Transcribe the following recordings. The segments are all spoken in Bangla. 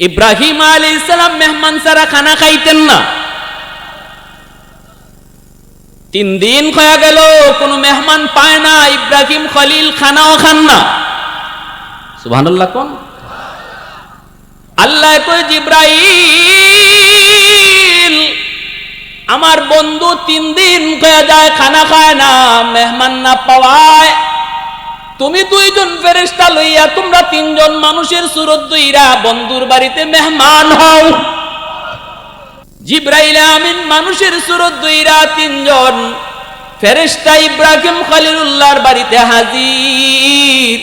ইব্রাহিম আলাইহিস সালাম মেহমান ছাড়া খানা খাইতেন না। 3 দিন হয়ে গেল কোনো মেহমান পায় না, ইব্রাহিম খলিল খানাও খান না। সুবহানাল্লাহ কোন। আল্লাহ কয় জিবরাইল, আমার বন্ধু 3 দিন হয়ে যায় খানা খায় না, মেহমান না পাওয়ায় তুমি 2 জন ফেরেশতা লইয়া তোমরা 3 জন মানুষের সুরত দইরা বন্ধুর বাড়িতে মেহমান হও। জিবরাইল আমিন মানুষের সুরত দইরা 3 জন ফেরেশতা ইব্রাহিম খলিলুল্লাহর বাড়িতে হাজির।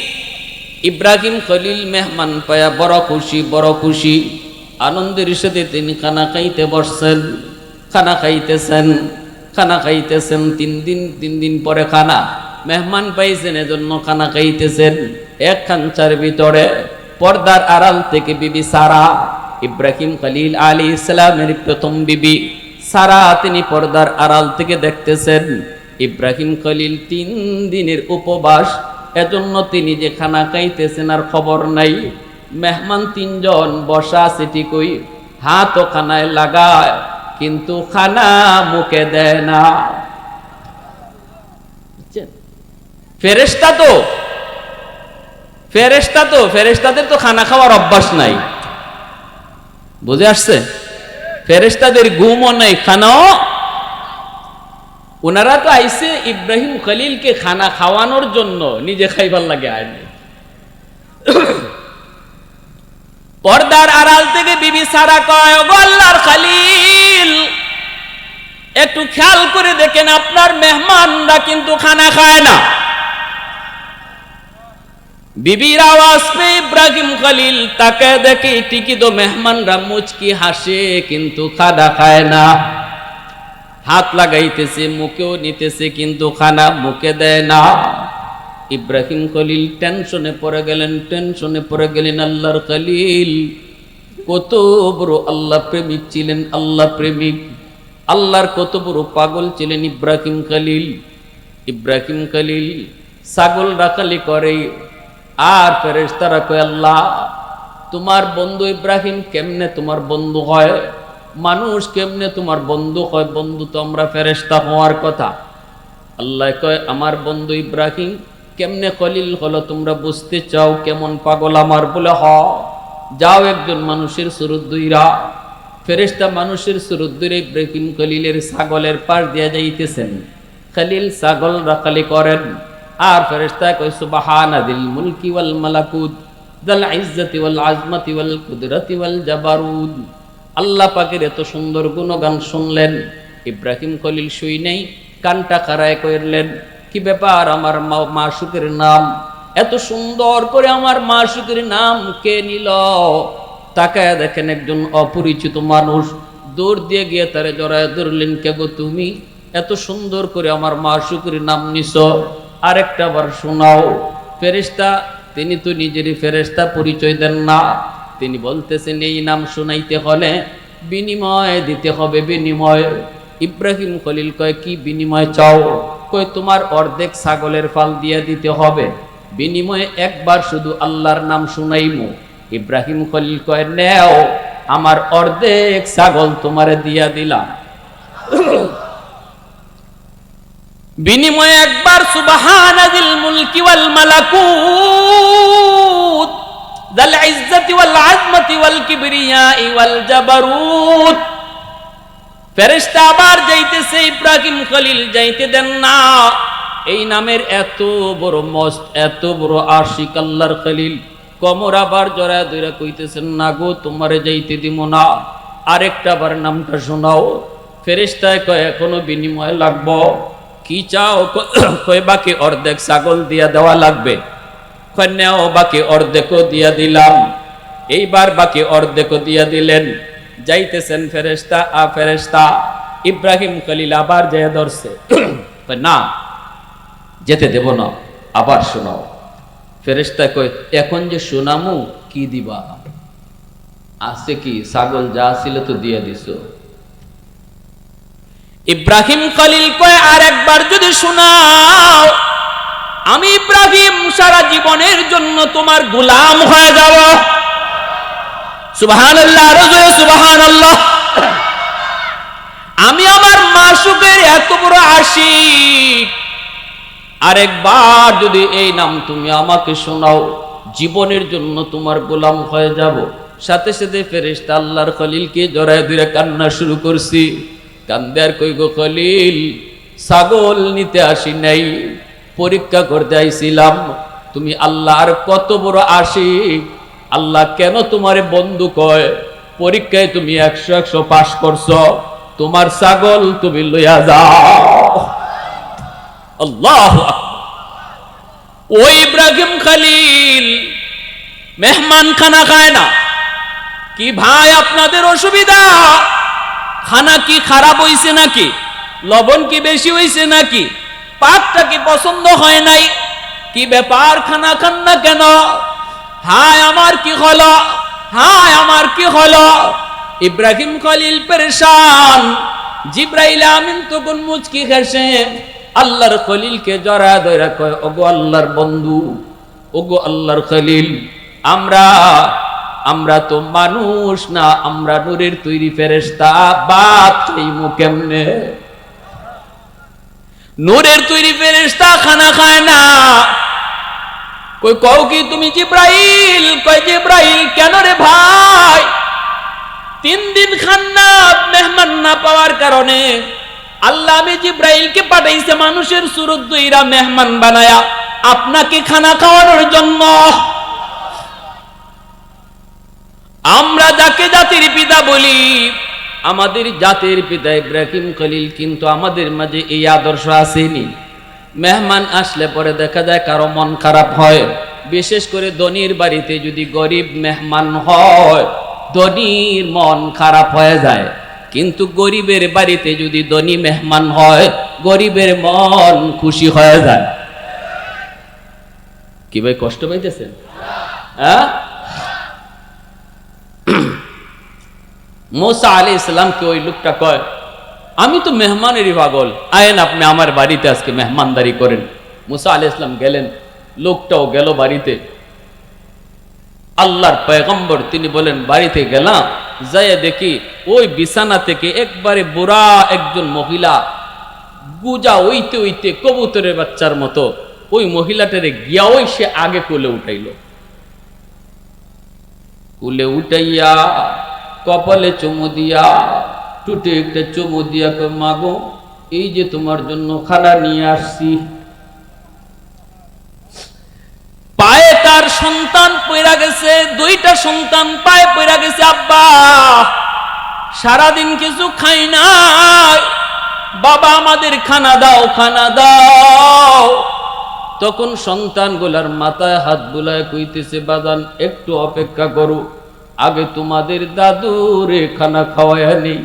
ইব্রাহিম খলিল মেহমান পায়া বড় খুশি, বড় খুশি, আনন্দের সাথে তিনি খানা খাইতে বসছেন। খানা খাইতেছেন, খানা খাইতেছেন। 3 দিন পরে খানা মেহমান পাইছেন, এজন্য খানা খাইতেছেন। এক খাঞ্চার ভিতরে পর্দার আড়াল থেকে বিবি সারা, ইব্রাহিম খলিল আলাইহিস সালামের প্রথম বিবি সারা, তিনি পর্দার আড়াল থেকে দেখতেছেন ইব্রাহিম খলিল 3 দিনের উপবাস, এজন্য তিনি যে খানা খাইতেছেন আর খবর নাই। মেহমান 3 জন বসা আছে ঠিকই, হাত ও খানায় লাগায় কিন্তু খানা মুখে দেয় না। ফেরেশতাদের তো খানা খাওয়ার অভ্যাস নাই, বুঝে আসছে? ফেরেশতাদের ঘুমও নাই, খানাও। ওনারা তো আইসে ইব্রাহিম খলিলকে খানা খাওয়ানোর জন্য, নিজে খাইবার লাগে আয়নি। পর্দার আড়াল থেকে বিবি সারা কয়, ওগো আল্লাহর খলিল, একটু খেয়াল করে দেখেন আপনার মেহমানরা কিন্তু খানা খায় না। বিবির আওয়াজ পেয়ে ইব্রাহিম খলিল তাকে দেখে ঠিকই তো মেহমানরা মুচকি হাসে কিন্তু খানা খায় না। হাত লাগাইতেছে, মুখেও নিতেছে কিন্তু খানা মুখে দেয় না। ইব্রাহিম খলিল টেনশনে পড়ে গেলেন। আল্লাহর খলিল কত বড় আল্লাহ প্রেমিক ছিলেন, আল্লাহ প্রেমিক, আল্লাহর কত বড় পাগল ছিলেন ইব্রাহিম খলিল ছাগল রাখালি করে। আর ফেরেশতারা কয়, আল্লাহ তোমার বন্ধু ইব্রাহিম কেমনে তোমার বন্ধু হয়? মানুষ কেমনে তোমার বন্ধু হয়? বন্ধু তো আমরা ফেরেশতা হওয়ার কথা। আল্লাহ কয়, আমার বন্ধু ইব্রাহিম কেমনে খলিল হলো তোমরা বুঝতে চাও? কেমন পাগল আমার? বলে হ, যাও একজন মানুষের সুরত দুইরা। ফেরেশতা মানুষের সুরত দুইরা ইব্রাহিম খলিলের ছাগলের পাশ দিয়ে যাইতেছেন। খলিল ছাগল রাখালি করেন। আর ফেরেশতা কয়, সুবহানাদিল মুলকি ওয়াল মালাকুত যাল ইজ্জতি ওয়াল আজমতি ওয়াল কুদরতি ওয়াল জাবারুত। আল্লাহ পাকের এত সুন্দর গুণগান শুনলেন। ইব্রাহিম খলিল শুই নেই, কানটা খাড়ায় করলেন, কি ব্যাপার? আমার মাশুকের নাম এত সুন্দর করে, আমার মাশুকের নাম কে নিল? তাকায় দেখেন একজন অপরিচিত মানুষ, দৌড় দিয়ে গিয়ে তারে জড়ায় ধরলেন, কে গো তুমি? এত সুন্দর করে আমার মাশুকের নাম নিছো, আরেকটা বার শোনাও। ফেরেশতা, তিনি তো নিজেরই ফেরেশতা, পরিচয় দেন না। তিনি বলতেছেন এই নাম শোনাইতে হলে বিনিময় দিতে হবে, বিনিময়। ইব্রাহিম খলিল কয়, কি বিনিময় চাও? কয়, তোমার অর্ধেক ছাগলের ফাল দিয়ে দিতে হবে, বিনিময়ে একবার শুধু আল্লাহর নাম শুনাইমু। ইব্রাহিম খলিল কয়, নেও, আমার অর্ধেক ছাগল তোমারে দিয়া দিলাম। বিনিময়ে একবার সুবহানাদিল মুলকি ওয়াল মালাকুত যাল ইজ্জতি ওয়াল আজমতি ওয়াল কিবরিয়াই ওয়াল জাবারুত। ফেরেশতা আবার যাইতেছে, ইব্রাহিম খলিল যাইতে দেন না। এই নামের এত বড় মস্ত, এত বড় আশিক আল্লাহর খলিল কমর আবার জড়ায় ধরে কইতেছেন, না গো তোমারে যাইতে দিব না, আরেকটা বার নামটা শোনাও। ফেরেশতায় কয়, এখনো বিনিময় লাগবো? কি চাও? কয়, বাকি অর্ধেক ছাগল দিয়া দেওয়া লাগবে। কয়, নেও, বাকি অর্ধেকও দিয়া দিলাম। এইবার বাকি অর্ধেকও দিয়া দিলেন। যাইতেছেন ফেরেশতা, ফেরেশতা ইব্রাহিম খলিল আবার যায় ধরছে, না যেতে দেব না, আবার শোনাও। ফেরেশতা কয়, এখন যে শোনামু কি দিবা? আছে কি? ছাগল যা ছিল তো দিয়ে দিছো। ইব্রাহিম খলিল কয়, আর একবার যদি শোনাও, আমি ইব্রাহিম সারা জীবনের জন্য তোমার গোলাম হয়ে যাব। সুবহানাল্লাহ, আরো জোরে সুবহানাল্লাহ। আমি আমার মাশউকের এত বড় আশিক, আরেকবার যদি এই নাম তুমি আমাকে শোনাও, জীবনের জন্য তোমার গোলাম হয়ে যাব। সাথে সাথে ফেরেশতা আল্লাহর খলিলকে জড়ায় ধরে কান্না শুরু করছি। কান্দে আর কই গো খলিল, ছাগল নিতে আসি নাই, পরীক্ষা করতে আইছিলাম। তুমি আল্লাহর কত বড় আশিক, আল্লাহ কেন তোমারে বন্ধু কয়? পরীক্ষায় তুমি 100 পাস করছো, তোমার ছাগল তুমি লইয়া যাও। আল্লাহু আকবার। ওই ইব্রাহিম খলিল মেহমান খানা খায় না কি ভাই? আপনাদের অসুবিধা? খানা কি খারাপ হইছে নাকি? লবণ কি বেশি হইছে নাকি? পাকটা কি পছন্দ হয় নাই? কি ব্যাপার, খানা খান না কেন? হায় আমার কি হলো, হায় আমার কি হলো? ইব্রাহিম খলিল পেরেশান। জিব্রাইল আমিন তখন মুচকি হেসে আল্লাহর খলিলকে জড়া ধরে কয়, ওগো আল্লাহর বন্ধু, ওগো আল্লাহর খলিল, আমরা তো মানুষ না, আমরা নূরের তৈরি ফেরেশতা, বাত খাইমু কেমনে? নূরের তৈরি ফেরেশতা খানা খায় না। কই কও কি তুমি জিব্রাইল? কয় জিব্রাইল কেন রে ভাই? 3 দিন খান না, মেহমান না পাওয়ার কারণে আল্লাহ আমি জিব্রাইলকে পাঠাইছে মানুষের সুরত দইরা মেহমান বানায়া আপনাকে খানা খাওয়ানোর জন্য। আমরা যাকে জাতির পিতা বলি, আমাদের জাতির পিতা ইব্রাহিম খলিল, কিন্তু আমাদের মাঝে এই আদর্শ আসেনি। মেহমান আসলে পরে দেখা যায় কারো মন খারাপ হয়, বিশেষ করে ধনীর বাড়িতে যদি গরিব মেহমান হয়, ধনীর মন খারাপ হয়ে যায়। কিন্তু গরিবের বাড়িতে যদি ধনী মেহমান হয়, গরিবের মন খুশি হয়ে যায়। কি ভাই কষ্ট পাইতেছেন? হ্যাঁ, মুসা আলাইহিস সালামকে ওই লোকটা কয়, আমি তো মেহমানেরই পাগল, আয়েন আপনি আমার বাড়িতে আজকে মেহমানদারি করেন। মুসা আলাইহিস সালাম গেলেন, লোকটাও গেল বাড়িতে। আল্লাহর পয়গম্বর তিনি বলেন, বাড়িতে গেলাম, যাইয়া দেখি ওই বিছানা থেকে একবারে বুড়া একজন মহিলা গুজা ওইতে ওইতে কবুতরের বাচ্চার মতো ওই মহিলাটারে গিয়া ওই সে আগে কোলে উঠাইল। কোলে উঠাইয়া কপালে চুমু দিয়া, টুটে একটা চুমু দিয়া কয়, মাগো এই যে তোমার জন্য খানা নিয়ে আসছি। পায়ে তার সন্তান পইরা গেছে, 2টা সন্তান পায়ে পইরা গেছে। আব্বা সারাদিন কিছু খাই নাই, বাবা আমাদের খানা দাও, খানা দাও। তখন সন্তানগুলার মাথায় হাত বুলায় কইতেছে, বাজান একটু অপেক্ষা করো, আগে তোমাদের দাদুরে খানা খাওয়ায়া নেই।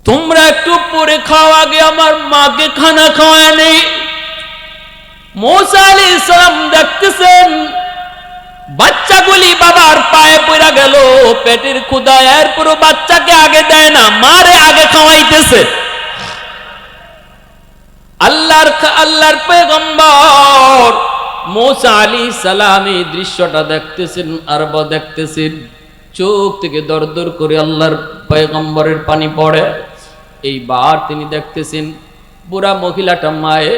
তোমরা একটু পরে খাও, আগে আমার মাকে খানা খাওয়ায়া নেই। মুসা আলাইহিস সালাম দেখতেছেন বাচ্চাগুলি বাবার পায়ে পড়া গেল, পেটের ক্ষুধা, এরপর বাচ্চাকে আগে দেয় না, মারে আগে খাওয়াইতেছে। আল্লাহর পয়গম্বর মুসা আলাইহিস সালাম এই দৃশ্যটা দেখতেছেন, আর দেখতেছেন, চোখ থেকে দরদর করে আল্লাহর পয়গম্বরের পানি পড়ে। এইবার তিনি দেখতেছেন বুড়া মহিলাটা মায়ে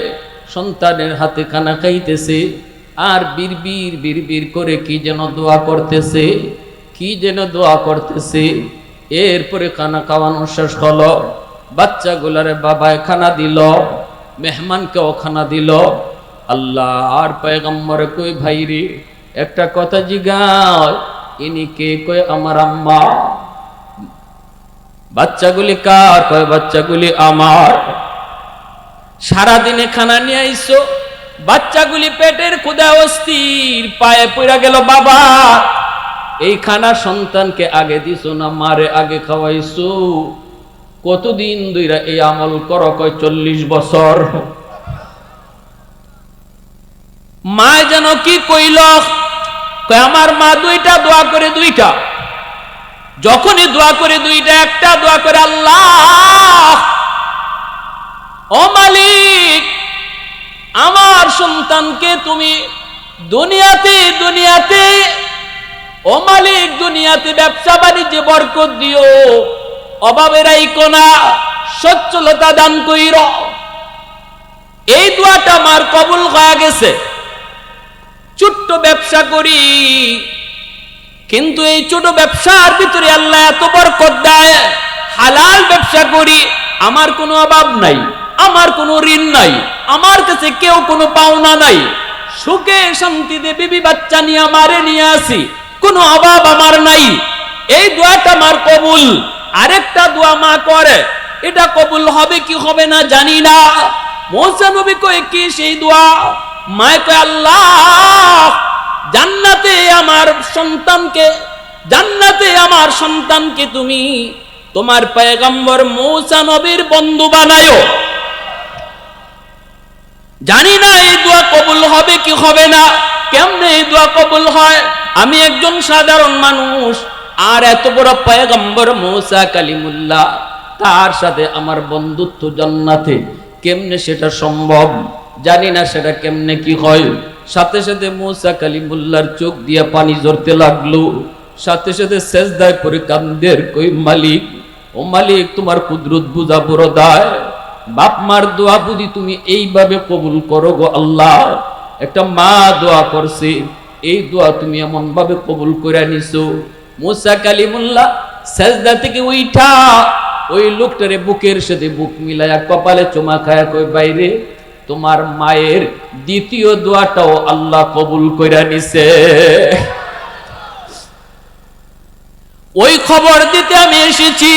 সন্তানের হাতে খানা খাইতেছে, আর বিড়বিড় বিড়বিড় করে কি যেন দোয়া করতেছে, কি যেন দোয়া করতেছে। এরপরে খানা খাওয়ানো শেষ হলো, বাচ্চাগুলারে বাবায় খানা দিল, মেহমানকেও খানা দিল। আল্লাহ আর পয়গম্বরে কই, ভাই রে একটা কথা জিগায়, ইনি কে? কয় আমার আম্মা। বাচ্চাগুলি কার? কয় বাচ্চাগুলি আমার। সারাদিনে খানা নিয়ে আইসো, বাচ্চাগুলি পেটের ক্ষুধা অস্থির, পায়ে পড়া গেল, বাবা এই খানা সন্তানকে আগে দিছো না মারে আগে খাওয়াইছো? কতদিন ধইরা এই আমল করো? কয় 40 বছর। মা যেন কি কইল, কয় আমার মা 2টা দোয়া করে, 2টা যখনই দোয়া করে 2টা, একটা দোয়া করে, আল্লাহ ও মালিক আমার সন্তানকে তুমি দুনিয়াতে ও মালিক দুনিয়াতে ব্যবসা বাণিজ্যে বরকত দিও, অভাবে রাইখো না, সচ্ছলতা দান কইর। এই দোয়াটা আমার কবুল হয়ে গেছে। ছোট্ট ব্যবসা করি, কিন্তু এই ছোট ব্যবসার ভিতরে আল্লাহ এত বরকত দেয়। হালাল ব্যবসা করি, আমার কোনো অভাব নাই, আমার কোনো ঋণ নাই, আমার কাছে কেউ কোনো পাওনা নাই, সুখে শান্তিতে বিবি বাচ্চা নিয়ে আমারে নিয়ে আসি, কোনো অভাব আমার নাই। এই দোয়াটা আমার কবুল। আরেকটা দোয়া মা করে, এটা কবুল হবে কি হবে না জানি না। মুসা নবী কয় কি সেই দোয়া? মা কয় আল্লাহ জান্নাতে আমার সন্তানকে তুমি তোমার পয়গম্বর মুসা নবীর বন্ধু বানায়ো। জানি না এই দোয়া কবুল হবে কি হবে না। কেমনে এই দোয়া কবুল হয়? আমি একজন সাধারণ মানুষ, আর এত বড় পয়গম্বর মুসা কালিমুল্লাহ, তার সাথে আমার বন্ধুত্ব জান্নাতে, কেমনে সেটা সম্ভব? জানি না সেটা কেমনে কি হয়। সাথে সাথে মুসা কালিমুল্লাহর চোখ দিয়া পানি ঝরতে লাগলো। সাথে সাথে সেজদায় পড়ে কান্দের কই মালিক, ও মালিক তোমার কুদরত বুঝা বড় দায়। বাপ মার দোয়া বুঝি তুমি এইভাবে কবুল করো গো আল্লাহ। একটা মা দোয়া করছে, এই দোয়া তুমি এমন ভাবে কবুল করে নিছো। মুসা কালিমুল্লাহ সেজদা থেকে উঠা ওই লোকটারে বুকের সাথে বুক মিলায়া কপালে চুমা খায়া কই বাইরে, তোমার মায়ের দ্বিতীয় দোয়াটাও আল্লাহ কবুল করে নিছে। ওই খবর দিতে আমি এসেছি।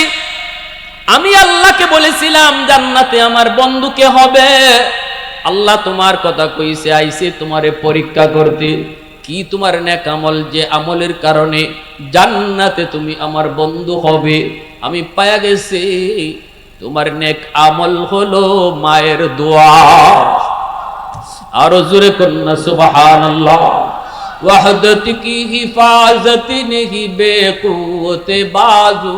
আমি আল্লাহকে বলেছিলাম জান্নাতে আমার বন্ধুকে হবে। আল্লাহ তোমার কথা কইছে, আইছে তোমারে পরীক্ষা করতে। কি তোমার নেক আমল, যে আমলের কারণে জান্নাতে তুমি আমার বন্ধু হবে। আমি পায়া গেছি তোমার নেক আমল হলো মায়ের দোয়া। আরো জোরে কন্যা সুবহানাল্লাহ। ওয়াহদত কি হিফাজত নেহি বেকুওতে বাজু,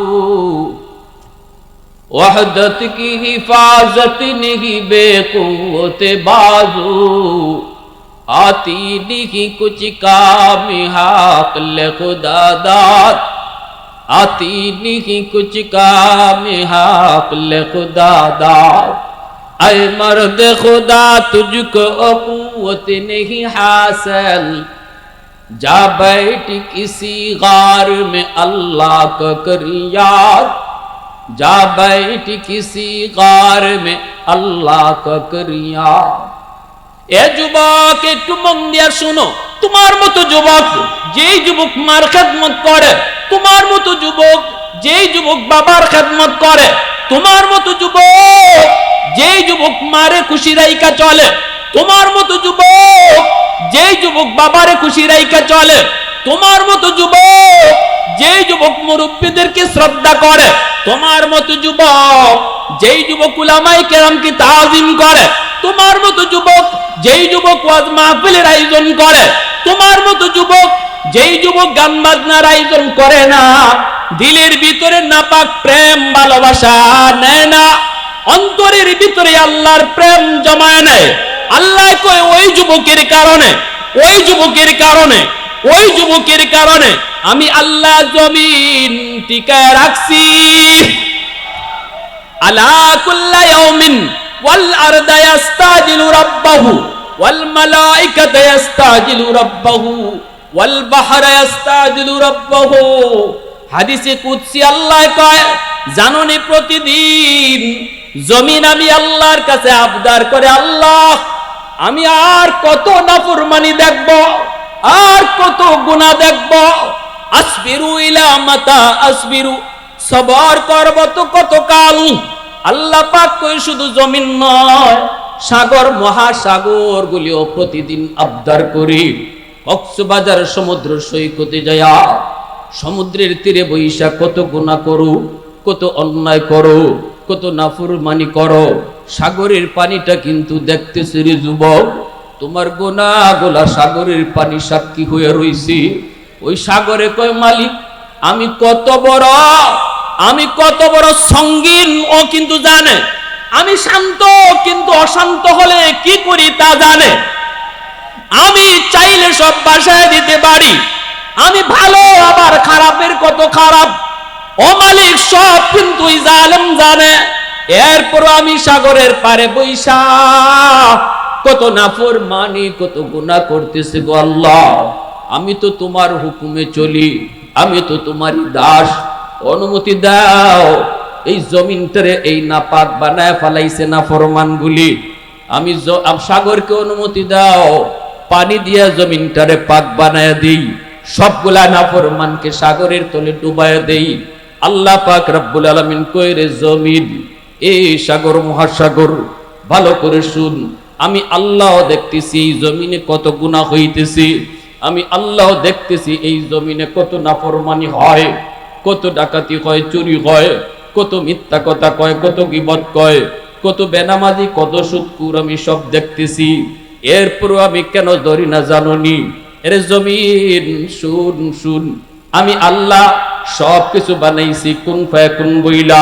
ওয়াহদত কি হিফাজত নেহি বেকুওতে বাজু, आती नहीं कुछ काम हाक ले खुदा दात, आती नहीं कुछ काम हाक ले खुदा दात। ऐ मर्द खुदा तुझको कुव्वत नहीं हासिल, जा बैठ किसी गार में अल्लाह का कर याद, जा बैठ किसी गार में अल्लाह का कर याद। এ যুবক একটু মন দিয়া শুনো, তোমার মতো যুবক যেই যুবক মার খেদমত করে, তোমার মতো যুবক যেই যুবক বাবার খেদমত করে, তোমার মতো যুবক যেই যুবক মারে খুশি রাইকা চলে, তোমার মতো যুবক যেই যুবক বাবারে খুশি রাইকা চলে, তোমার মতো যুবক যেই যুবক মুরব্বিদেরকে শ্রদ্ধা করে, তোমার মতো যুবক যেই যুবক উলামায়ে কেরামকে তাজিম করে, তোমার মতো যুবক যেই যুবক ওয়াজ মাহফিলের আয়োজন করে, তোমার মতো যুবক যেই যুবক গান বাজনার আয়োজন করে না, দিলের ভিতরে নাপাক প্রেম ভালোবাসা নেয় না, অন্তরের ভিতরে আল্লাহর প্রেম জমায় নেয়। আল্লাহ কয় ওই যুবকের কারণে, ওই যুবকের কারণে, ওই যুবকের কারণে আমি আল্লাহ জমিন টিকায় রাখছি। আলা কুল্লা ইয়াউমিন ওয়াল আরদা ইস্তাজিলু রাব্বাহু ওয়াল মালাইকাতু ইস্তাজিলু রাব্বাহু ওয়াল বাহরা ইস্তাজিলু রাব্বাহু। হাদিসে কুদসি আল্লাহ কয়, জানুনি প্রতিদিন জমিন আমি আল্লাহর কাছে আবদার করে, আল্লাহ আমি আর কত নাফরমানি দেখব, আর কত গুনাহ দেখব, আসবিরু ইলা মাতা আসবিরু, সবর করব তো কত কাল। আল্লাহ পাক কই শুধু জমিন নয়, সাগর মহাসাগর গুলিও প্রতিদিন আবদার করি। কক্সবাজার সমুদ্র সৈকতে যায়া সমুদ্রের তীরে বৈশা কত গুনাহ করো, কত অন্যায় করো, কত নাফরমানি করো, সাগরের পানিটা কিন্তু দেখতেছি রে যুবক, তোমার গুনাহগুলা সাগরের পানি সাক্ষী হয়ে রইছি। ওই সাগরে কয় মালিক আমি কত বড় সঙ্গীন ও কিন্তু জানে, আমি শান্ত কিন্তু অশান্ত হলে কি করি তা জানে, আমি চাইলে সব বাসায় দিতে পারি, আমি ভালো আর খারাপের কত খারাপ। ও মালিক, সব কিন্তু ওই জালেম জানে। এরপর আমি সাগরের পারে বৈশা কত নাফরমানি, কত গুনাহ করতেছি গো আল্লাহ। আমি তো তোমার হুকুমে চলি, আমি তো তোমারই দাস। অনুমতি দাও, এই জমিনটারে এই নাপাক বানায় ফেলাইছে নাফরমানগুলি। আমি সাগরকে অনুমতি দাও, পানি দিয়া জমিনটারে পাক বানায় দিই, সবগুলা নাফরমানকে সাগরের তলে ডুবায় দেই। আল্লাহ পাক রব্বুল আলামিন কইরে, জমিন, এই সাগর মহাসাগর, ভালো করে শুন, আমি আল্লাহ দেখতেছি এই জমিনে কত গুনাহ হইতেছি। আমি আল্লাহ দেখতেছি এই জমিনে কত নাফরমানি হয়, কত ডাকাতি হয়, চুরি হয়, কত মিথ্যা কথা কয়, কত গীবত কয়, কত বেনামাজি, কত সুদকুর, আমি সব দেখতেছি। এরপরও আমি কেন ধরি না জাননি? এর জমিন শুন শুন, আমি আল্লাহ সব কিছু বানাইছি কুন ফায়াকুন বইলা।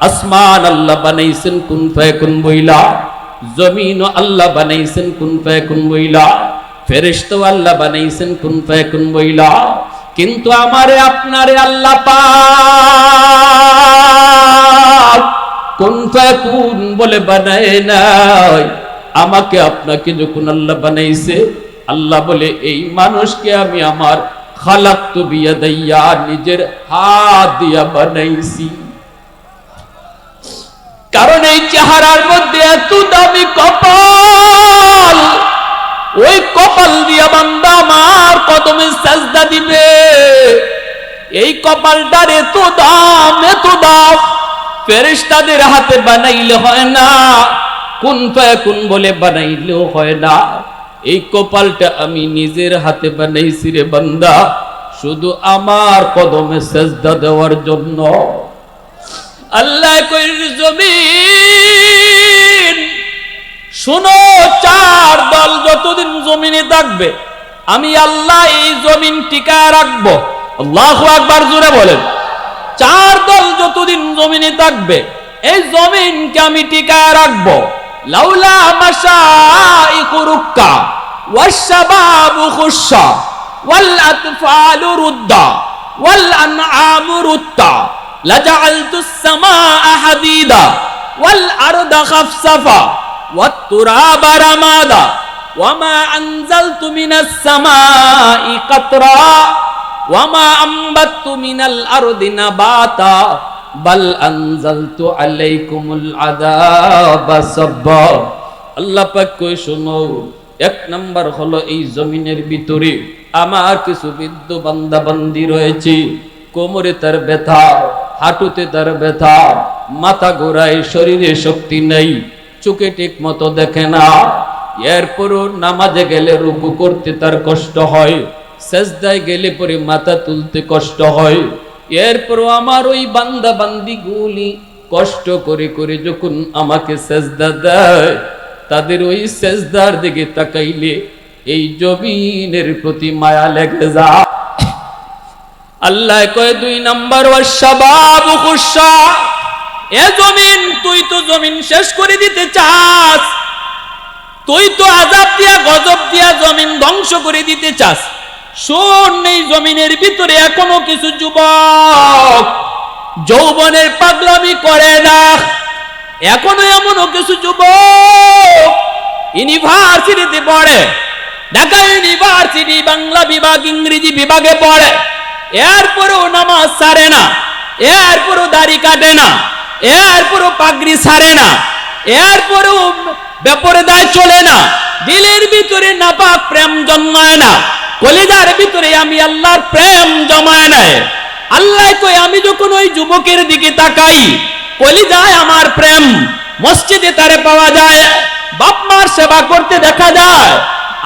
আসমান আল্লাহ বানাইছেন কুন ফায়াকুন বইলা, জমিন আল্লাহ বানাইছেন কুন ফায়াকুন বইলা, ফেরেশতা আল্লাহ বানাইছেন কুন ফায়াকুন বইলা। কিন্তু আমারে আপনারে আল্লাহ পাক কুন ফায়াকুন বলে বানায় নাই। আমাকে আপনাকে যখন আল্লাহ বানাইছে, আল্লাহ বলে এই মানুষকে আমি আমার খালাকতু বিয়াদাইয়া, নিজের হাত দিয়া বানাইছি। কারণ এই চেহারার মধ্যে এত দামি কপাল, ওই কপাল দিয়া বান্দা আমার কদমে সাজদা দিবে। এই কপালটার এত দাম, এত দাম, ফেরেশতাদের হাতে বানাইলে হয় না, কুন ফায়াকুন বলে বানাইলেও হয় না। এই কপালটা আমি নিজের হাতে বানাইছি রে বান্দা, শুধু আমার কদমে সাজদা দেওয়ার জন্য। আল্লাহ কইর, জমিন শুনো, চার দল যতদিন জমিনে থাকবে আমি আল্লাহ এই জমিন টিকায় রাখবো। আল্লাহু আকবার, জোরে বলেন। চার দল যতদিন জমিনে থাকবে এই জমিনকে আমি টিকায় রাখবো। লাউলা মাশাইখু রুক্কা ওয়াশ-শাবাবু খুশশা ওয়াল আতফালু রুদ্দা ওয়াল আনআমু রুত্তা লাজাআলতুস সামাআ হাদীদা ওয়াল আরদা খাফসাফা ওয়াত তুরাবা রামাদা ওয়ামা আনজালতু মিনাস সামাই কাতরা ওয়ামা আম্বাততু মিনাল আরদি নাবাতা বাল আনজালতু আলাইকুমুল আযাবা সাব্বা। আল্লাহ পাক কই, শোনো, এক নাম্বার হলো এই জমিনের ভিতরে আমার কিছু বৃদ্ধ বান্দা বান্দি রয়েছে। কোমরে তার ব্যথা, হাঁটুতে তার ব্যথা, মাথা ঘোরায়, শরীরে শক্তি নেই, চোখে ঠিক মতো দেখে না। এরপরও নামাজে গেলে রুকু করতে তার কষ্ট হয়, সেজদায় গেলে পরে মাথা তুলতে কষ্ট হয়। এরপরও আমার ওই বান্দা বান্দি গুলি কষ্ট করে করে যখন আমাকে সেজদা দেয়, তাদের ওই সেজদার দিকে তাকাইলে এই জমিনের প্রতি মায়া লেগে যায়। আল্লাহ কয়, দুই নাম্বার, ওয়াশ-শাবাবু খুশশা। এ জমিন, তুই তো জমিন শেষ করে দিতে চাস, তুই তো আযাব দিয়া গজব দিয়া জমিন ধ্বংস করে দিতে চাস। শোন, এই জমিনের ভিতরে এখনো কিছু যুবক যৌবনের পাগলামি করে না। এখনো এমনও কিছু যুবক ইউনিভার্সিটিতে পড়ে, ঢাকা ইউনিভার্সিটি বাংলা বিভাগ, ইংরেজি বিভাগে পড়ে, এরপরও নামাজ ছাড়ে না, এরপরও দাড়ি কাটে না, এরপরও পাগড়ি ছাড়ে না, এরপরও বেপরদায় চলে না, দিলের ভিতরে নাপাক প্রেম জন্মায় না, কলিজার ভিতরে আমি আল্লাহর প্রেম জমায় নাই। আল্লাহ কই, আমি যখন ওই যুবকের দিকে তাকাই, কলিজায় আমার প্রেম, মসজিদে তারে পাওয়া যায়, বাপ মার সেবা করতে দেখা যায়,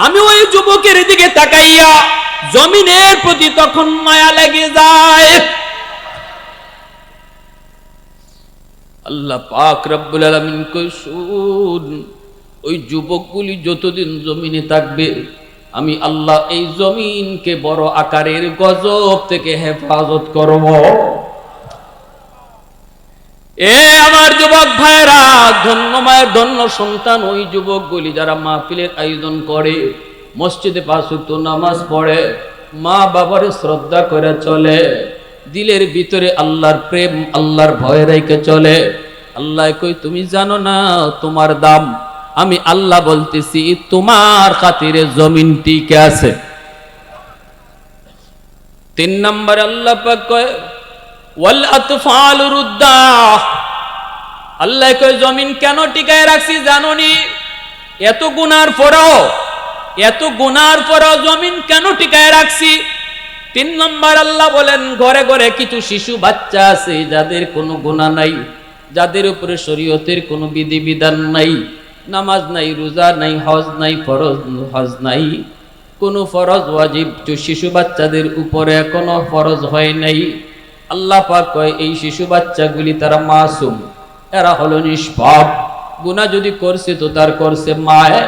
আমি ওই যুবকের দিকে তাকাইয়া জমিনের প্রতি তখন মায়া লেগে যায়। আল্লাহ পাক রব্বুল আলামিন কই, শুন, ওই যুবকগুলি যতদিন জমিনে থাকবে আমি আল্লাহ এই জমিনকে বড় আকারের গজব থেকে হেফাজত করব। এ আমার যুবক ভাইরা, ধন্য মায়ের ধন্য সন্তান ওই যুবকগুলি যারা মাহফিলের আয়োজন করে, মসজিদে 5 ওয়াক্ত নামাজ পড়ে, মা বাবার শ্রদ্ধা করে চলে, দিলের ভিতরে আল্লাহর প্রেম আল্লাহর ভয় রেখে চলে। আল্লাহ কই তুমি জানো না তোমার দাম? আমি আল্লাহ বলতেছি তোমার খাতিরে জমিন টিকে আছে। 3 নম্বর আল্লাহ পাক কয় ওয়াল আতফাল রুদ্দা। আল্লাহ কয় জমিন কেন টিকায় রাখছি জানোনি? এত গুনার পরও জমিন কেন টিকায় রাখছি? 3 নম্বর আল্লাহ বলেন ঘরে ঘরে কিছু শিশু বাচ্চা আছে যাদের কোনো গুনাহ নাই, যাদের উপরে শরীয়তের কোনো বিধিবিধান নাই, নামাজ নাই, রোজা নাই, হজ নাই, ফরজ হজ নাই, কোনো ফরজ ওয়াজিব শিশু বাচ্চাদের উপরে এখনো ফরজ হয় নাই। আল্লাহ পাক কয় এই শিশু বাচ্চাগুলি তারা মাসুম, এরা হলো নিষ্পাপ। গুনাহ যদি করছে তো তার করছে মায়,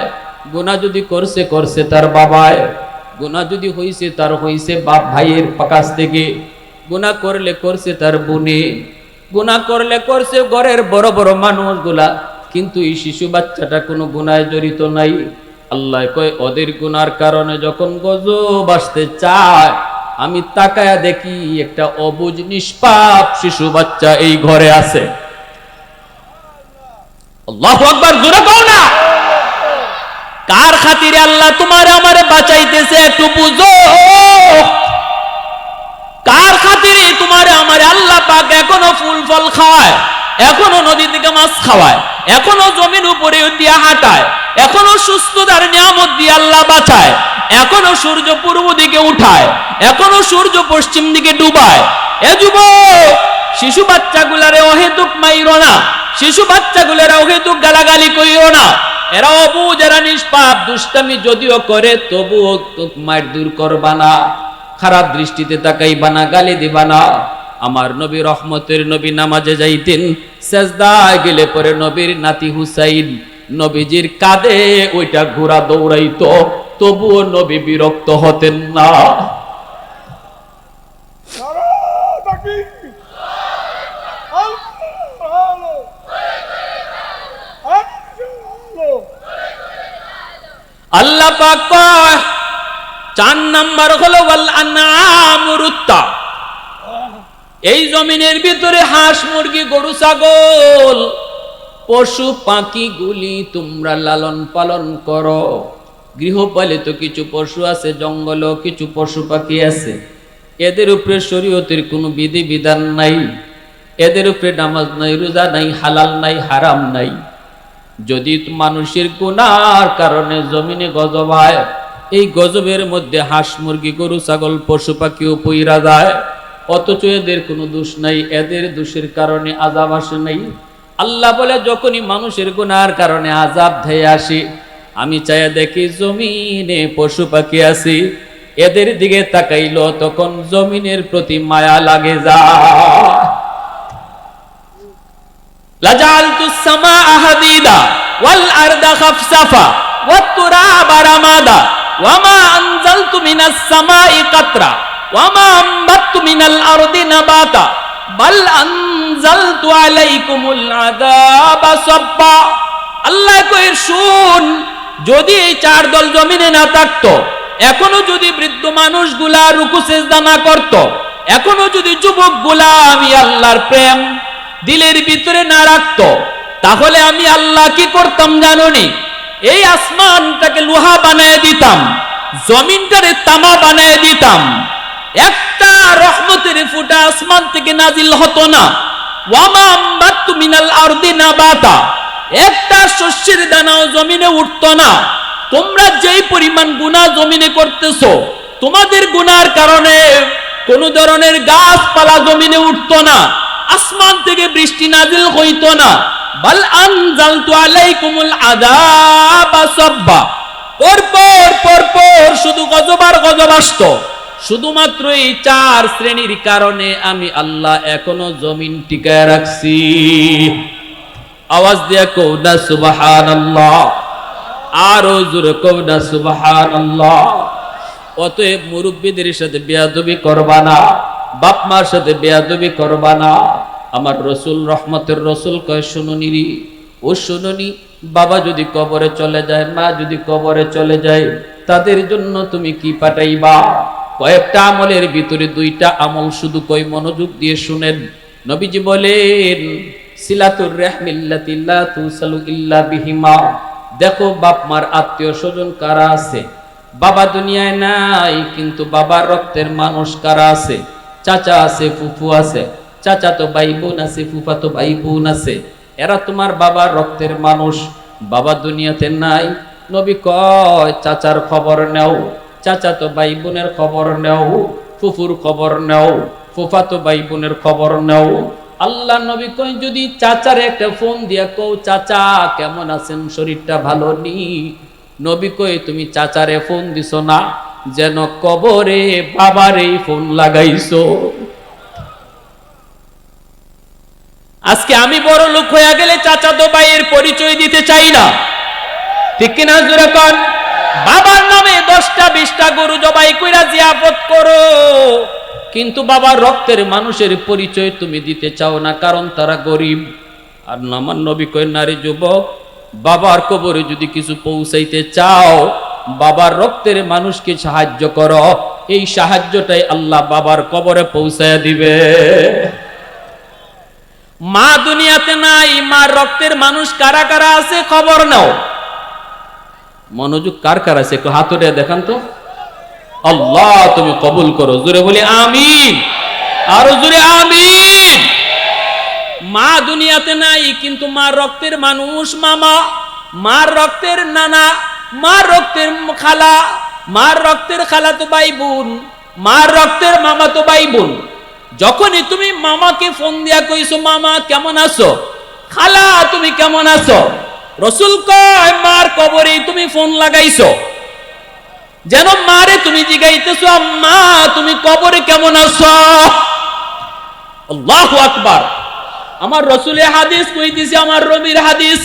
গুনাহ যদি করছে তার বাবায়, গুনাহ যদি হইছে তার হইছে বাপ ভাইয়ের কাছ থেকে, গুনাহ করলে করছে তার বোনে, গুনাহ করলে করছে ঘরের বড় বড় মানুষগুলা, কিন্তু এই শিশু বাচ্চাটা কোনো গুনায় জড়িত নাই। আল্লাহ কয় ওদের গুনার কারণে যখন গজব আসতে চায় আমি তাকায়া দেখি একটা অবুঝ নিষ্পাপ শিশু বাচ্চা এই ঘরে আছে। আল্লাহু আকবার, জোরে কও না। কার খাতিরে আল্লাহ তোমারে আমারে বাঁচাইতেছে একটু বুঝো। কার খাতিরে তোমারে আমারে আল্লাহ পাক এখনো ফুল ফল খাওয়ায়, এখনো নদী থেকে মাছ খাওয়ায়, এখনো জমিন উপরে দিয়ে হাঁটায়, এখনো সুস্থতার নিয়ামত দিয়ে আল্লাহ বাঁচায়, এখনো সূর্য পূর্ব দিকে উঠায়, এখনো সূর্য পশ্চিম দিকে ডুবায়। এ যুবক, শিশু বাচ্চাগুলারে অহেতুক মাইরো না, শিশু বাচ্চাগুলারে অহেতুক গালাগালি কইও না। এরা অবুঝ, এরা নিষ্পাপ, দুষ্টামি যদিও করে তবুও মায়ের দূর করবা না, খারাপ দৃষ্টিতে তাকাইবা না, গালি দিবা না। আমার নবী রহমতের নবী নামাজে যাইতেন, সেজদায় গেলে পরে নবীর নাতি হুসাইন নবীজির কাঁধে ওইটা ঘোড়া দৌড়াইতো, তবুও নবী বিরক্ত হতেন না। আল্লাহ পাক কয় 4 নাম্বার হলো ওয়াল আনআমুরুত্তা। এই জমিনের ভিতরে হাঁস মুরগি গরু ছাগল পশু পাখি গুলি তোমরা লালন পালন করো। গৃহপালিত কিছু পশু আছে, জঙ্গলও কিছু পশু পাখি আছে, এদের উপরে শরীয়তের কোনো বিধি বিধান নাই, এদের উপরে নামাজ নাই, রোজা নাই, হালাল নাই, হারাম নাই। যদি মানুষের গুনার কারণে জমিনে গজব হয়, এই গজবের মধ্যে হাঁস মুরগি গরু ছাগল পশু পাখিও পইরা যায়, অথচ এদের কোনো দোষ নাই, এদের দোষের কারণে আযাব আসে নাই। আল্লাহ বলে যখনই মানুষের গুনার কারণে আযাব ধেয়ে আসে, আমি চাইয়া দেখি জমিনে পশু পাখি আছে, এদের দিকে তাকাইলো তখন জমিনের প্রতি মায়া লাগে যায়। লাজালতুস সামাআ হাদিদা ওয়াল আরদা খাফসাফা ওয়াত তুরাবা রামাদা ওয়ামা আনজালতু মিনাস সামাই কাতরা ওয়ামা আমবাতু মিনাল আরদি নাবাতা বাল আনজালতু আলাইকুমুল আযাবা সাব্বা। আল্লাহ কয় শুন, যদি এই 4 দল জমিনে না থাকতো, এখনো যদি বৃদ্ধ মানুষগুলা রুকু সিজদা না করত, এখনো যদি যুবকগুলা আমি আল্লাহর প্রেম দিলের ভিতরে না রাখতো, তাহলে আমি আল্লাহ কি করতাম জানোনি? এই আসমানটাকে লোহা বানায় দিতাম, জমিনটারে তামা বানায় দিতাম, একটা রহমতের ফুটা আসমান থেকে নাজিল হতো না। ওয়ামা আমবাতু মিনাল আরদি নাবাতা, একটা শস্যের দানাও জমিনে উঠতো না। তোমরা যেই পরিমাণ গুনাহ জমিনে করতেছো, তোমাদের গুনার কারণে কোন ধরনের গাছপালা জমিনে উঠতো না, আসমান থেকে বৃষ্টি নাজিল হইতো না। বাল আনজালতু আলাইকুমুল আযাবা সাব্বা, পরপর শুধু গজব আর গজব আসতো। শুধুমাত্র এই 4 শ্রেণীর কারণে আমি আল্লাহ এখনো জমিন টিকায় রাখছি। আওয়াজ দিয়া কও না সুবহানাল্লাহ, আরো জোরে কও না সুবহানাল্লাহ। অতএব মুরব্বীদের সাথে বেয়াদবি করবা না, বাপ মার সাথে বেয়াদবি করবা না। আমার রসুল রহমতের রসুল কয় শুনুনি রে, ও শুনুনি, বাবা যদি কবরে চলে যায়, মা যদি কবরে চলে যায়, তাদের জন্য তুমি কি পাঠাইবা? কয়েকটা আমলের ভিতরে দুইটা আমল শুধু কই, মনোযোগ দিয়ে শুনেন। নবীজি বলেন সিলাতুর রাহমিল্লাতি লা তুসালু ইল্লা বিহিমা। দেখো বাপ মার আত্মীয় স্বজন কারা আছে? বাবা দুনিয়ায় নাই, কিন্তু বাবার রক্তের মানুষ কারা আছে? চাচা আছে, ফুফু আছে, চাচা তো ভাই বোন আছে, ফুফা তো ভাই বোন আছে, এরা তোমার বাবার রক্তের মানুষ। বাবা দুনিয়াতে নাই, নবী কয় চাচার খবর নেও, চাচা তো ভাই বোনের খবর নেও, ফুফুর খবর নেও, ফুফা তো ভাই বোনের খবর নেও। আল্লাহ নবী কয় যদি চাচার একটা ফোন দিয়া কও চাচা কেমন আছেন, শরীরটা ভালো নি, নবী কয় তুমি চাচারে ফোন দিছো না, যেন কবরে বাবারে ফোন লাগাইছো। আজকে আমি বড় লোক হয়ে গেলে চাচাতো ভাইয়ের পরিচয় দিতে চাই না, ঠিক কিনা জোরে কোন? বাবার নামে 10টা 20টা গরু জবাই কইরা জিয়াফত করো, কিন্তু বাবার রক্তের মানুষের পরিচয় তুমি দিতে চাও না, কারণ তারা গরিব। আর আমার নবী কয় নারী যুবক, বাবার কবরে যদি কিছু পৌঁছাইতে চাও, বাবার রক্তের মানুষকে সাহায্য করো, এই সাহায্যটাই আল্লাহ বাবার কবরে পৌঁছায় দিবে। মা দুনিয়াতে নাই, মার রক্তের মানুষ কারা কারা আছে খবর নাও। মনোযোগ কার কার আছে একটু হাত উঠে দেখান তো। আল্লাহ তুমি কবুল করো, জোরে বলি আমিন, আরো জোরে আমিন। মা দুনিয়াতে নাই, কিন্তু মার রক্তের মানুষ মামা, মার রক্তের নানা, মার রক্তের খালা, মার রক্তের খালা তো ভাই বোন, মার রক্তের মামা তো ভাই বোন। যখনই তুমি মামাকে ফোন দিয়া কইছো মামা কেমন আছো, খালা তুমি কেমন আছো, রাসূল কয় মার কবরে তুমি ফোন লাগাইছো, যেন মারে তুমি জিগাইতেছো আম্মা তুমি কবরে কেমন আছো। আল্লাহু আকবার। আমার রাসূলের হাদিস কইতেছি, আমার নবীর হাদিস।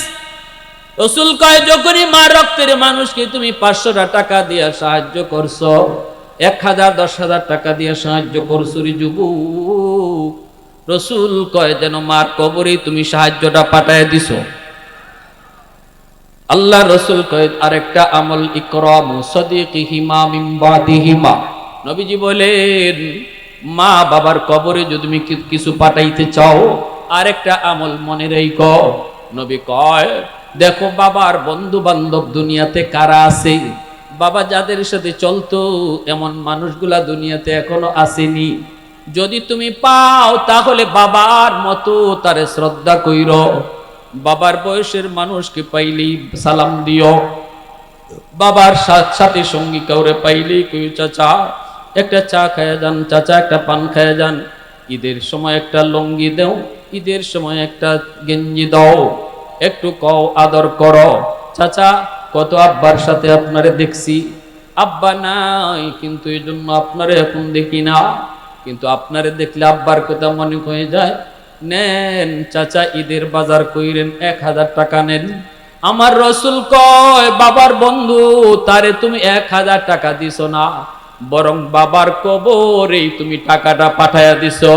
রাসূল কয় যখনই মার রক্তের মানুষকে তুমি 500 টাকা দিয়া সাহায্য করছো, 1000 10,000 টাকা দিয়ে সাহায্য করছো রে যুবক, রাসূল কয় যেন মার কবরে তুমি সাহায্যটা পাঠায় দিছো। আল্লাহ রাসূল কয় আরেকটা আমল ইকরামু সাদিকিহিমা মিন বাদিহিমা। নবীজি বলেন মা বাবার কবরে যদি তুমি কিছু পাঠাইতে চাও, আরেকটা আমল মনে রাখো। নবী কয় দেখো বাবার বন্ধু বান্ধব দুনিয়াতে কারা আছে, বাবা যাদের সাথে চলতো এমন মানুষগুলা দুনিয়াতে এখনো আসেনি। যদি তুমি পাও তাহলে বাবার মতো তারে শ্রদ্ধা কইরো, বাবার বয়সের মানুষকে পাইলেই সালাম দিও, বাবার সাথে সঙ্গী কাউরে পাইলেই কই চাচা একটা চা খায়া যান, চাচা একটা পান খায়া যান, ঈদের সময় একটা লুঙ্গি দাও, ঈদের সময় একটা গেঞ্জি দাও, একটু কও আদর করো। চাচা কত আব্বার সাথে আপনারে দেখছি, আব্বা নাই কিন্তু এই জন্য আপনারে এখন দেখি না, কিন্তু আপনারে দেখলে আব্বার কথা মনে হয়ে যায়। নেন চাচা ঈদের বাজার কইরেন, 1000 টাকা নেন। আমার রাসূল কয় বাবার বন্ধু তারে তুমি 1000 টাকা দিছো না, বরং বাবার কবরেই তুমি টাকাটা পাঠায়া দিছো।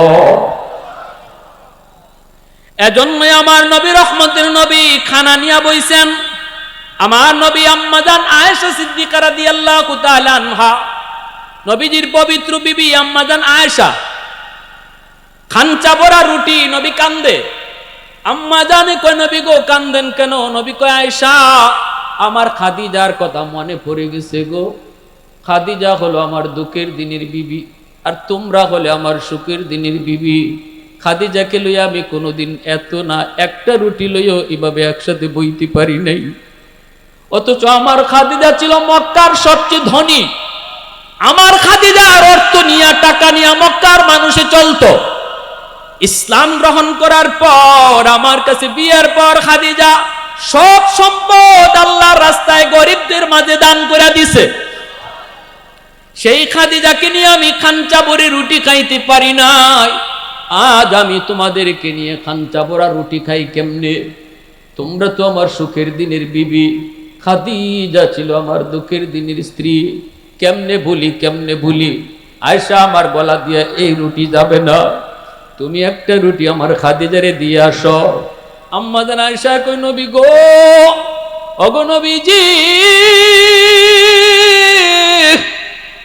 এজন্যই আমার নবী রহমতের নবী খানা নিয়া বইছেন। আমার নবী আম্মা জান আয়েশা সিদ্দিকা রাদিয়াল্লাহু তাআলা আনহা, নবীজির পবিত্র বিবি আম্মা জান আয়েশা, খানচা ভরা রুটি, নবী কান্দে। আম্মা জানে কয় নবী গো কান্দেন কেন? নবী কয় আয়েশা আমার খাদিজার কথা মনে পড়ে গেছে গো, খাদিজা হলো আমার দুঃখের দিনের বিবি, আর তোমরা হলে আমার সুখের দিনের বিবি। খাদিজাকে লইয়া আমি কোনোদিন এত না একটা রুটি লইও এভাবে একসাথে বইতে পারি নাই। অথচ আমার খাদিজা ছিল মক্কার সবচেয়ে ধনী। আমার খাদিজার অর্থ নিয়ে টাকা নিয়ে মক্কার মানুষে চলতো। ইসলাম গ্রহণ করার পর আমার কাছে বিয়ের পর খাদিজা সব সম্পদ আল্লাহর রাস্তায় গরিবদের মাঝে দান করে দিছে। সেই খাদিজাকে নিয়ে আমি খানচা ভরে রুটি খাইতে পারি নাই। আজ আমি তোমাদেরকে নিয়ে খানচা ভরা রুটি খাই কেমনে? তোমরা তো আমার সুখের দিনের বিবি, খাদিজা ছিল আমার দুঃখের দিনের স্ত্রী। কেমনে ভুলি, কেমনে ভুলি? আয়েশা আমার গলা দিয়ে এই রুটি যাবে না, তুমি একটা রুটি আমার খাদিজারে দিয়ে আসো। আম্মা জান আয়েশা কই নবী গো, ওগো নবীজি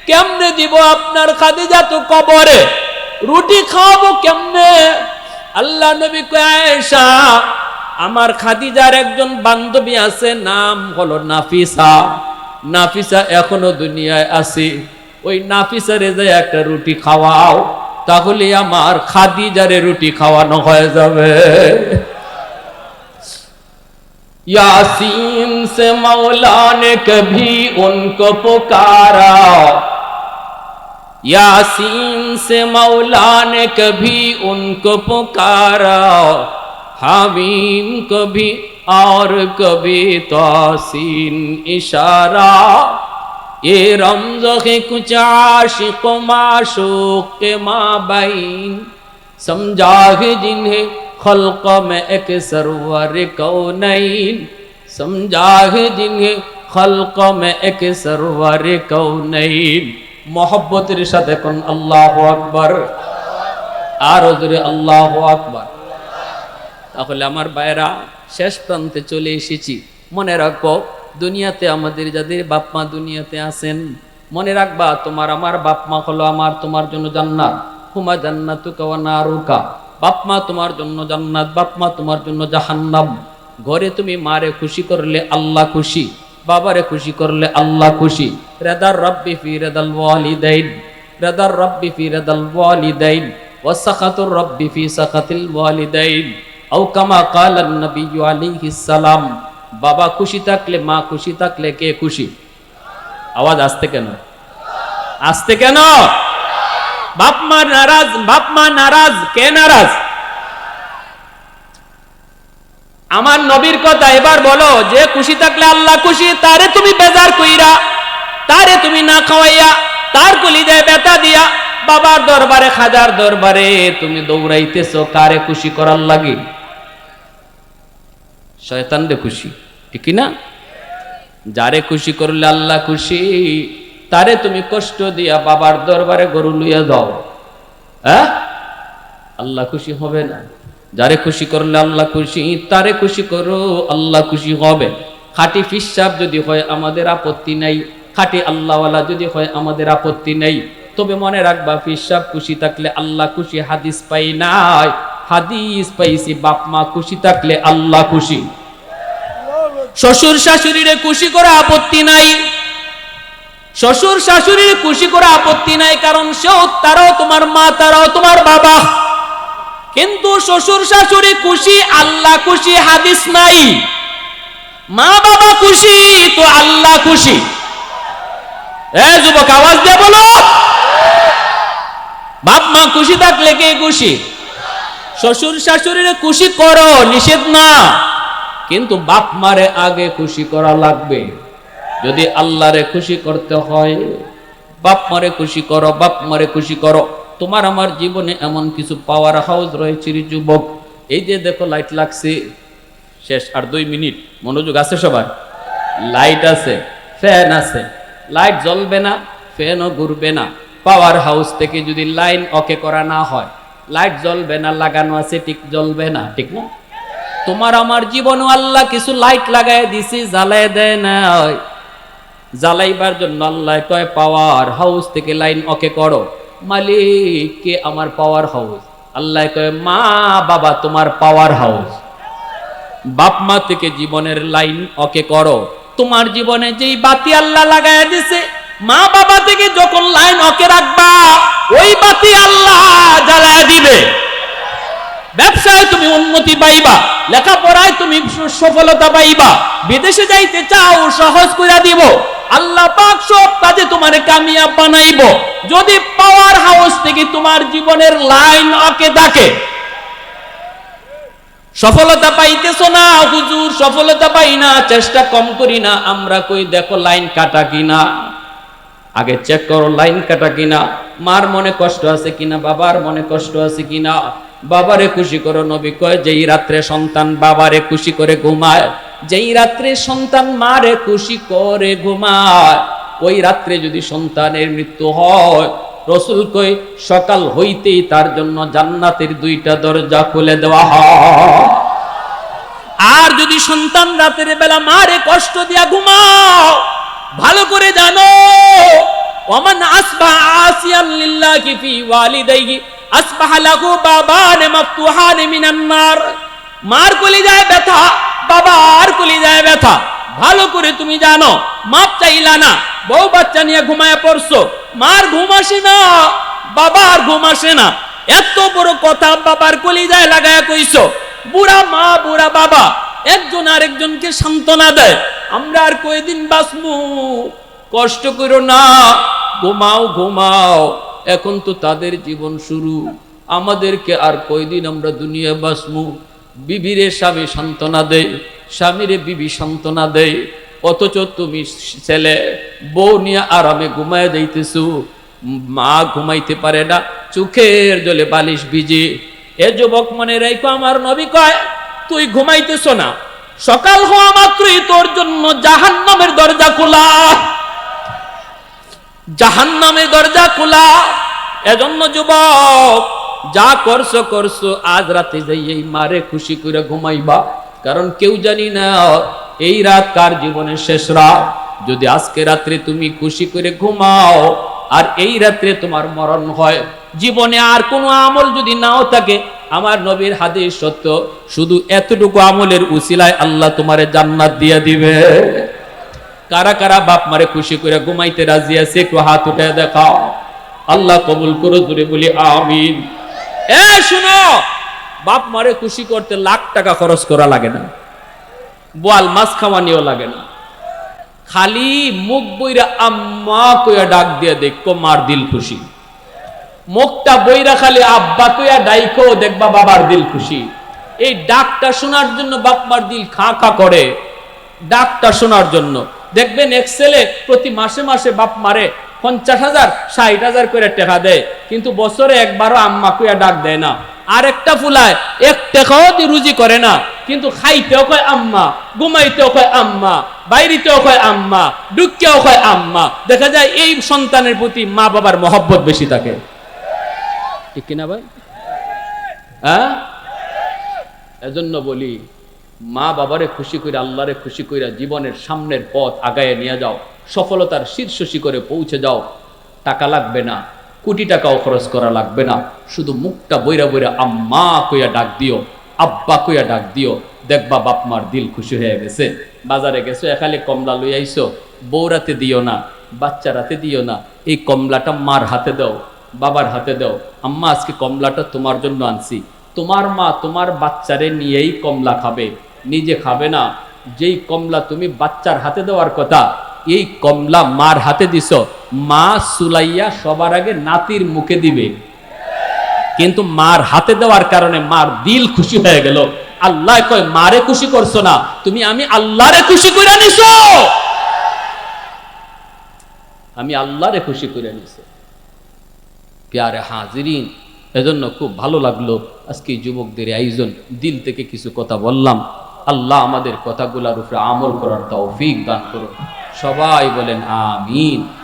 কেমনে দিব আপনার খাদিজা তো কবরে, রুটি খাওয়াবো কেমনে? আল্লাহ নবী কয় আয়েশা, আমার খাদিজার একজন বান্ধবী আছে, নাম হলো নাফিসা। নাফিসা এখনো দুনিয়ায় আছে, ওই নাফিসারে যে একটা রুটি খাওয়াও, তাহলে আমার খাদিজারে রুটি খাওয়ানো হয়ে যাবে। यासीन से मौला ने कभी उनको पुकारा, यासीन से मौला ने कभी उनको पुकारा, हामीम कभी और कभी तासीन इशारा, ये रमज़ है कुछ आशिक़ व माशूक़ के माबैन, समझा है जिन्हें खल्क़ में एक सरवर कौनैन, समझा है जिन्हें खल्क़ में एक सरवर कौनैन। मोहब्बतेर साथे कोन आल्लाहु আকবার, आरो जोरे आल्लाहु আকবার। তাহলে আমার ভাইরা, শেষ প্রান্তে চলে এসেছি। মনে রাখবো, দুনিয়াতে আমাদের যাদের বাপ মা দুনিয়াতে আছেন, মনে রাখবা তোমার আমার বাপ মা হলো আমার তোমার জন্য জান্নাত। হুমা জান্নাতুকা ওয়া নারুকা, বাপ মা তোমার জন্য জান্নাত, বাপ মা তোমার জন্য জাহান্নাম। ঘরে তুমি মারে খুশি করলে আল্লাহ খুশি, বাবারে খুশি করলে আল্লাহ খুশি। রাদার রাব্বি ফি রাদাল ওয়ালিদাইন, রাদার রাব্বি ফি রাদাল ওয়ালিদাইন ওয়া সাখাতুর রাব্বি ফি সাখাতিল ওয়ালিদাইন। আও কামা ক্বালান নবিয়্যু আলাইহিস সালাম, বাবা খুশি থাকলে মা খুশি থাকলে কে খুশি? আওয়াজ আসতে কেন? আসতে কেন? বাপ মা নারাজ, বাপ মা নারাজ, কে নারাজ? আমার নবীর কথা এবার বলো, যে খুশি থাকলে আল্লাহ খুশি, তারে তুমি বেজার কইরা, তারে তুমি না খাওয়াইয়া, তার কলিজায় ব্যথা দিয়া বাবার দরবারে খাজার দরবারে তুমি দৌড়াইতেছো কারে খুশি করার লাগি? শয়তান রে খুশি, ঠিক না? যারে খুশি করলে আল্লাহ খুশি, তারে তুমি কষ্ট দিয়া বাবার দরবারে গরু লইয়া যাও, আল্লাহ খুশি হবে না। যারে খুশি করলে আল্লাহ খুশি, তারে খুশি করো, আল্লাহ খুশি হবে। খাঁটি ফিসাব যদি হয় আমাদের আপত্তি নাই, খাঁটি আল্লাহওয়ালা যদি হয় আমাদের আপত্তি নাই। তবে মনে রাখবা, ফিসাব খুশি থাকলে আল্লাহ খুশি হাদিস পাই নাই, হাদিস পাইছি বাপ মা খুশি থাকলে আল্লাহ খুশি। শ্বশুর শাশুড়িরে খুশি করা আপত্তি নাই, শ্বশুর শাশুড়ির খুশি করা আপত্তি নাই, কারণ সেও তারাও তোমার মা, তারাও তোমার বাবা। কিন্তু শ্বশুর শাশুড়ি খুশি, আল্লাহ খুশি হাদিস নাই। মা বাবা খুশি তো আল্লাহ খুশি। যুবক আওয়াজ দিয়ে বলো, বাপ মা খুশি থাকলে কে খুশি? শ্বশুর শাশুড়ির খুশি করো, নিষেধ না, কিন্তু বাপ মারে আগে খুশি করা লাগবে। যদি আল্লাহরে খুশি করতে হয়, বাপ মারে খুশি করো, বাপ মারে খুশি করো। তোমার আমার জীবনে এমন কিছু পাওয়ার হাউস রয়েছে যুবক। এই যে দেখো লাইট লাগছে, শেষ আর 2 মিনিট, মনোযোগ আছে সবার? লাইট আছে, ফ্যান আছে, লাইট জ্বলবে না, ফ্যানও ঘুরবে না। পাওয়ার হাউস থেকে যদি লাইন ওকে করা না হয়, লাইট জ্বলবে না, লাগানো আছে ঠিক জ্বলবে না, ঠিক না? তোমার আমার জীবনও আল্লাহ কিছু লাইট লাগাই দিছি, জ্বালাই দেয় না। জ্বালাইবার জন্য আল্লাহ কয় পাওয়ার হাউস থেকে লাইন ওকে করো। মালিক কে আমার পাওয়ার হাউস? আল্লাহ কয় মা বাবা তোমার পাওয়ার হাউস। বাপ মা থেকে জীবনের লাইন ওকে করো। তোমার জীবনে যেই বাতি আল্লাহ লাগাই দিছে, মা বাবা থেকে যখন লাইন ওকে রাখবা, ওই বাতি আল্লাহ জ্বালায় দিবে। ব্যবসায় তুমি উন্নতি পাইবা, লেখাপড়ায় তুমি সফলতা পাইবা, বিদেশে যাইতে চাও সহজ করে দিব, আল্লাহ পাক সব কাজে তোমারে কামিয়াব বানাইব। যদি পাওয়ার হাউস থেকে তোমার জীবনের লাইন ওকে থাকে। সফলতা পাইতেছো না হুজুর, সফলতা পাই না, চেষ্টা কম করি না, আমরা কই দেখো লাইন কাটা কিনা, আগে চেক করো লাইন কাটা কিনা, মার মনে কষ্ট আছে কিনা, বাবার মনে কষ্ট আছে কিনা। বাবারে খুশি করো। নবী কয় যেই রাত্রে সন্তান বাবারে খুশি করে ঘুমায়, যেই রাত্রে সন্তান মারে খুশি করে ঘুমায়, ওই রাত্রে যদি সন্তানের মৃত্যু হয়, রসুল কই সকাল হইতেই তার জন্য জান্নাতের 2টা দরজা খুলে দেওয়া হয়। আর যদি সন্তান রাতের বেলা মারে কষ্ট দিয়া ঘুমাও, ভালো করে জানো ওমান আসবাহা আসিয়ান লিল্লাহি ফি ওয়ালিদাইহি আসবাহা লাহু বাবান মাফতুহান মিনান নার। মার কলিজায় ব্যথা, বাবার কলিজায় ব্যথা, ভালো করে তুমি জানো। মাপ চাইলা না, বউ বাচ্চা নিয়ে ঘুমায় পড়ছো, মার ঘুম আসে না, বাবার ঘুম আসে না, এত বড় কথা বাবার কলিজায় লাগায় কইছো। বুড়া মা বুড়া বাবা একজন আরেকজনকে সান্ত্বনা দেয়, আমরা আর কয়দিন বাঁচমু, কষ্ট করো না, ঘুমাও ঘুমাও, এখন তো তাদের জীবন শুরু, আমাদেরকে আর কয়দিন আমরা দুনিয়া বাঁচমু। বিবিরে স্বামী সান্ত্বনা দেয়, স্বামীরে বিবি সান্ত্বনা দেয়, অথচ তুমি ছেলে বউ নিয়ে আরামে ঘুমায় যাইতেছো, মা ঘুমাইতে পারে না, চোখের জলে বালিশ ভিজে। এ যুবক মনে রাখো, আমার নবী কয় তুই ঘুমাইতেছ না, সকাল হওয়া মাত্রই তোর জন্য জাহান্নামের দরজা খোলা, জাহান্নামের দরজা খোলা। এজন্য যুবক যা করছো করছো, আজ রাতে যাই এই মারে খুশি করে ঘুমাইবা, কারণ কেউ জানি না এই রাত কার জীবনের শেষ রাত। যদি আজকে রাত্রে তুমি খুশি করে ঘুমাও আর এই রাত্রে তোমার মরণ হয়, জীবনে আর কোনো আমল যদি নাও থাকে, আমার নবীর হাদিস সত্য, শুধু এতটুকু আমলের উসিলায় আল্লাহ তোমারে জান্নাত দিয়ে দিবে। কারা কারা বাপ মারে খুশি করে ঘুমাইতে রাজি আছে একটু হাত উঠে দেখাও। আল্লাহ কবুল করো, জোরে বলি আমিন। এ শুনো, বাপ মারে খুশি করতে লাখ টাকা খরচ করা লাগে না, বোয়াল মাছ খাওয়ানিও লাগে না, খালি মুখ বইরা আম্মা কইয়া ডাক দিয়ে দেখো, মার দিল খুশি। মুখটা বইরা খালি আব্বা কইয়া ডাইকো, দেখবা বাবার দিল খুশি। এই ডাকটা শোনার জন্য বাপ মার দিল খা খা করে, ডাকটা শোনার জন্য। দেখবেন এক ছেলে প্রতি মাসে মাসে বাপ মারে 50,000 60,000 করে টাকা দেয়, কিন্তু বছরে একবারও আম্মা কইয়া ডাক দেয় না। আর একটা ফুলায় 1 টাকাও রুজি করে না, কিন্তু খাইতেও কয় আম্মা, ঘুমাইতেও কয় আম্মা, বাইরেতেও কয় আম্মা, ডুক্কেও কয় আম্মা। দেখা যায় এই সন্তানের প্রতি মা বাবার মহব্বত বেশি থাকে, ঠিক কিনা ভাই? হ্যাঁ, এজন্য বলি মা বাবারে খুশি করে, আল্লাহরে খুশি করে জীবনের সামনের পথ আগায় নিয়ে যাও, সফলতার শীর্ষ শিখরে পৌঁছে যাও। টাকা লাগবে না, কোটি টাকাও খরচ করা লাগবে না, শুধু মুখটা বইরা বইরা আম্মা কইয়া ডাক দিও, আব্বা কইয়া ডাক দিও, দেখবা বাপ মার দিল খুশি হয়ে গেছে। বাজারে গেছো, এখানে কমলা লই আইছো, বউরাতে দিও না, বাচ্চারাতে দিও না, এই কমলাটা মার হাতে দাও, বাবার হাতে দাও, আম্মা আজকে কমলাটা তোমার জন্য আনছি। তোমার মা তোমার বাচ্চারে নিয়েই কমলা খাবে, নিজে খাবে না। যেই কমলা তুমি বাচ্চার হাতে দেওয়ার কথা, এই কমলা মার হাতে দিছ, মা সুলাইয়া সবার আগে নাতির মুখে দিবে, কিন্তু মার হাতে দেওয়ার কারণে মার দিল খুশি হয়ে গেল। আল্লাহ কয় মারে খুশি করছো না তুমি, আমি আল্লাহরে খুশি করে নিছো, আমি আল্লাহরে খুশি করে নিছো। প্যারে হাজিরিন, এজন্য খুব ভালো লাগলো আজকে যুবকদের আয়োজন, দিল থেকে কিছু কথা বললাম। আল্লাহ আমাদের কথাগুলোর উপরে আমল করার তৌফিক দান করুন। সবাই বলেন আমিন।